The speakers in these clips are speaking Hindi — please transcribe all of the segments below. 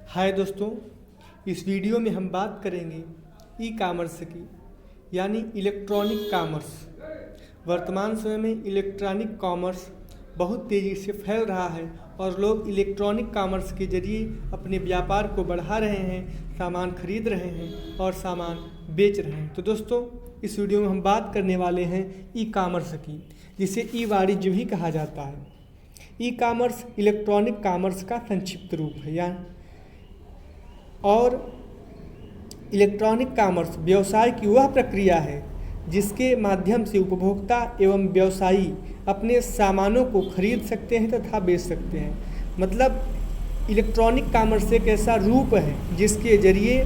हाय दोस्तों, इस वीडियो में हम बात करेंगे ई कामर्स की, यानी इलेक्ट्रॉनिक कॉमर्स। वर्तमान समय में इलेक्ट्रॉनिक कॉमर्स बहुत तेज़ी से फैल रहा है और लोग इलेक्ट्रॉनिक कॉमर्स के जरिए अपने व्यापार को बढ़ा रहे हैं, सामान खरीद रहे हैं और सामान बेच रहे हैं। तो दोस्तों, इस वीडियो में हम बात करने वाले हैं ई कामर्स की, जिसे ई वाणिज्य भी कहा जाता है। ई कामर्स इलेक्ट्रॉनिक कॉमर्स का संक्षिप्त रूप है और इलेक्ट्रॉनिक कॉमर्स व्यवसाय की वह प्रक्रिया है जिसके माध्यम से उपभोक्ता एवं व्यवसायी अपने सामानों को खरीद सकते हैं तथा बेच सकते हैं। मतलब इलेक्ट्रॉनिक कॉमर्स एक ऐसा रूप है जिसके जरिए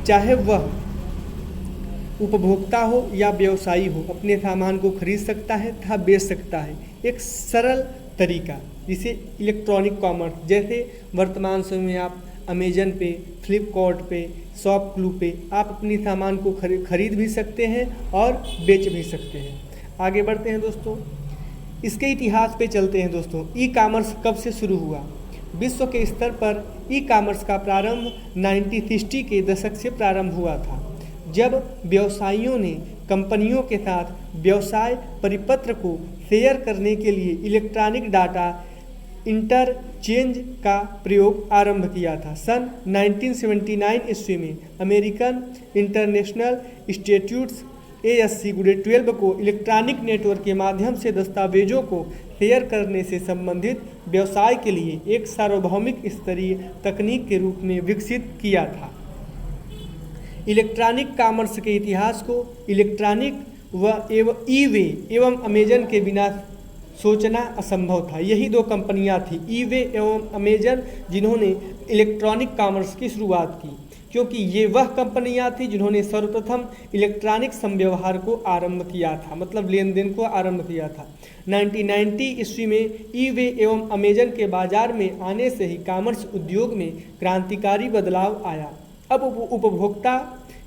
चाहे वह उपभोक्ता हो या व्यवसायी हो, अपने सामान को खरीद सकता है तथा बेच सकता है। एक सरल तरीका जिसे इलेक्ट्रॉनिक कॉमर्स, जैसे वर्तमान समय में आप अमेजन पे, फ्लिपकार्ट पे, शॉपक्लू पे आप अपनी सामान को खरीद भी सकते हैं और बेच भी सकते हैं। आगे बढ़ते हैं दोस्तों, इसके इतिहास पे चलते हैं दोस्तों। ई कामर्स कब से शुरू हुआ? विश्व के स्तर पर ई कामर्स का प्रारंभ 1960 के दशक से प्रारंभ हुआ था, जब व्यवसायियों ने कंपनियों के साथ व्यवसाय परिपत्र को शेयर करने के लिए इलेक्ट्रॉनिक डाटा इंटरचेंज का प्रयोग आरंभ किया था। सन 1979 ईस्वी में American international institutes ASC grade 12 को इलेक्ट्रॉनिक नेटवर्क के माध्यम से दस्तावेजों को शेयर करने से संबंधित व्यवसाय के लिए एक सार्वभौमिक स्तरीय तकनीक के रूप में विकसित किया था। इलेक्ट्रॉनिक कॉमर्स के इतिहास को इलेक्ट्रॉनिक एवं ई-वे एवं अमेजन के बिना सोचना असंभव था। यही दो कंपनियां थी, ई-वे एवं अमेजन, जिन्होंने इलेक्ट्रॉनिक कॉमर्स की शुरुआत की, क्योंकि ये वह कंपनियां थी जिन्होंने सर्वप्रथम इलेक्ट्रॉनिक संव्यवहार को आरंभ किया था, मतलब लेन देन को आरंभ किया था। 1990 ईस्वी में ई-वे एवं अमेजन के बाजार में आने से ही कॉमर्स उद्योग में क्रांतिकारी बदलाव आया। अब उपभोक्ता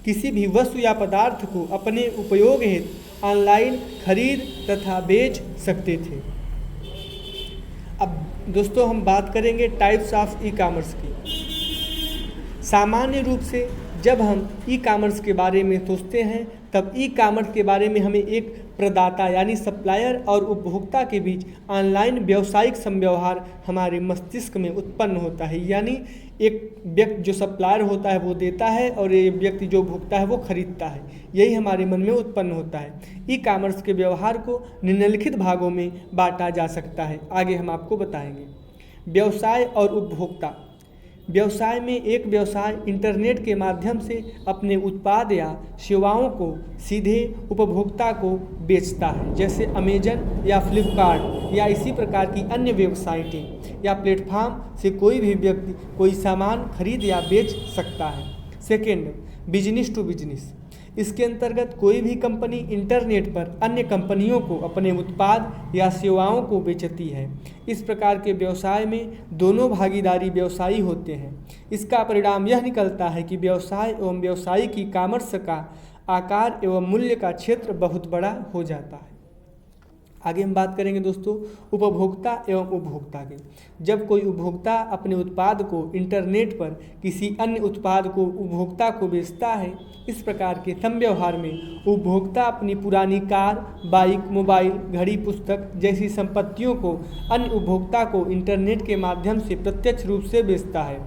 किसी भी वस्तु या पदार्थ को अपने उपयोग हेतु ऑनलाइन खरीद तथा बेच सकते थे। अब दोस्तों, हम बात करेंगे टाइप्स ऑफ ई कामर्स की। सामान्य रूप से जब हम ई कामर्स के बारे में सोचते हैं तब ई कामर्स के बारे में हमें एक प्रदाता यानी सप्लायर और उपभोक्ता के बीच ऑनलाइन व्यावसायिक संव्यवहार हमारे मस्तिष्क में उत्पन्न होता है। यानी एक व्यक्ति जो सप्लायर होता है वो देता है और ये व्यक्ति जो उपभोक्ता है वो खरीदता है, यही हमारे मन में उत्पन्न होता है। ई कामर्स के व्यवहार को निम्नलिखित भागों में बांटा जा सकता है, आगे हम आपको बताएंगे। व्यवसाय और उपभोक्ता। व्यवसाय में एक व्यवसाय इंटरनेट के माध्यम से अपने उत्पाद या सेवाओं को सीधे उपभोक्ता को बेचता है, जैसे अमेजन या फ्लिपकार्ट या इसी प्रकार की अन्य वेबसाइटें या प्लेटफॉर्म से कोई भी व्यक्ति कोई सामान खरीद या बेच सकता है। Second, business to business. इसके अंतर्गत कोई भी कंपनी इंटरनेट पर अन्य कंपनियों को अपने उत्पाद या सेवाओं को बेचती है। इस प्रकार के व्यवसाय में दोनों भागीदारी व्यवसायी होते हैं। इसका परिणाम यह निकलता है कि व्यवसाय एवं व्यवसायी की कॉमर्स का आकार एवं मूल्य का क्षेत्र बहुत बड़ा हो जाता है। आगे हम बात करेंगे दोस्तों उपभोक्ता एवं उपभोक्ता की। जब कोई उपभोक्ता अपने उत्पाद को इंटरनेट पर किसी अन्य उत्पाद को उपभोक्ता को बेचता है, इस प्रकार के संव्यवहार में उपभोक्ता अपनी पुरानी कार, बाइक, मोबाइल, घड़ी, पुस्तक जैसी संपत्तियों को अन्य उपभोक्ता को इंटरनेट के माध्यम से प्रत्यक्ष रूप से बेचता है।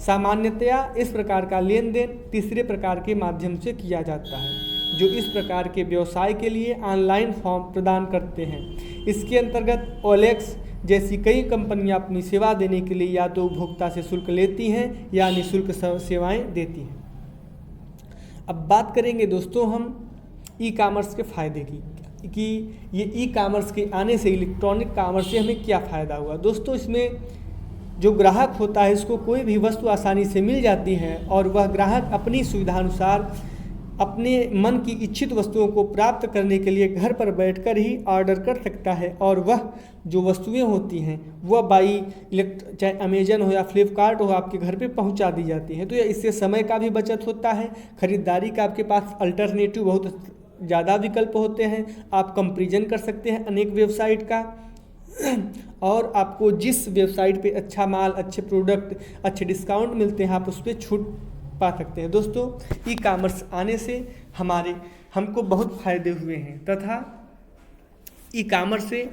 सामान्यतया इस प्रकार का लेन देन तीसरे प्रकार के माध्यम से किया जाता है, जो इस प्रकार के व्यवसाय के लिए ऑनलाइन फॉर्म प्रदान करते हैं। इसके अंतर्गत ओलेक्स जैसी कई कंपनियां अपनी सेवा देने के लिए या तो उपभोक्ता से शुल्क लेती हैं या निःशुल्क सेवाएं देती हैं। अब बात करेंगे दोस्तों हम ई कामर्स के फ़ायदे की कि ये ई कामर्स के आने से, इलेक्ट्रॉनिक कामर्स से हमें क्या फ़ायदा हुआ। दोस्तों, इसमें जो ग्राहक होता है इसको कोई भी वस्तु आसानी से मिल जाती है और वह ग्राहक अपनी सुविधानुसार अपने मन की इच्छित वस्तुओं को प्राप्त करने के लिए घर पर बैठकर ही ऑर्डर कर सकता है और वह जो वस्तुएं होती हैं वह चाहे अमेजन हो या फ्लिपकार्ट हो आपके घर पे पहुंचा दी जाती हैं। तो इससे समय का भी बचत होता है, खरीदारी का आपके पास अल्टरनेटिव बहुत ज़्यादा विकल्प होते हैं, आप कंपैरिजन कर सकते हैं अनेक वेबसाइट का। और आपको जिस वेबसाइट पे अच्छा माल, अच्छे प्रोडक्ट, अच्छे डिस्काउंट मिलते हैं, आप उस पर छूट पा सकते हैं। दोस्तों, ई कामर्स आने से हमको बहुत फ़ायदे हुए हैं तथा ई कामर्स से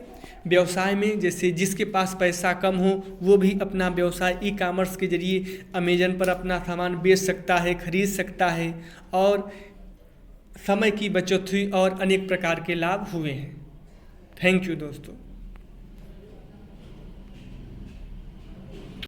व्यवसाय में, जैसे जिसके पास पैसा कम हो वो भी अपना व्यवसाय ई कामर्स के जरिए अमेजन पर अपना सामान बेच सकता है, खरीद सकता है और समय की बचत हुई और अनेक प्रकार के लाभ हुए हैं। थैंक यू दोस्तों।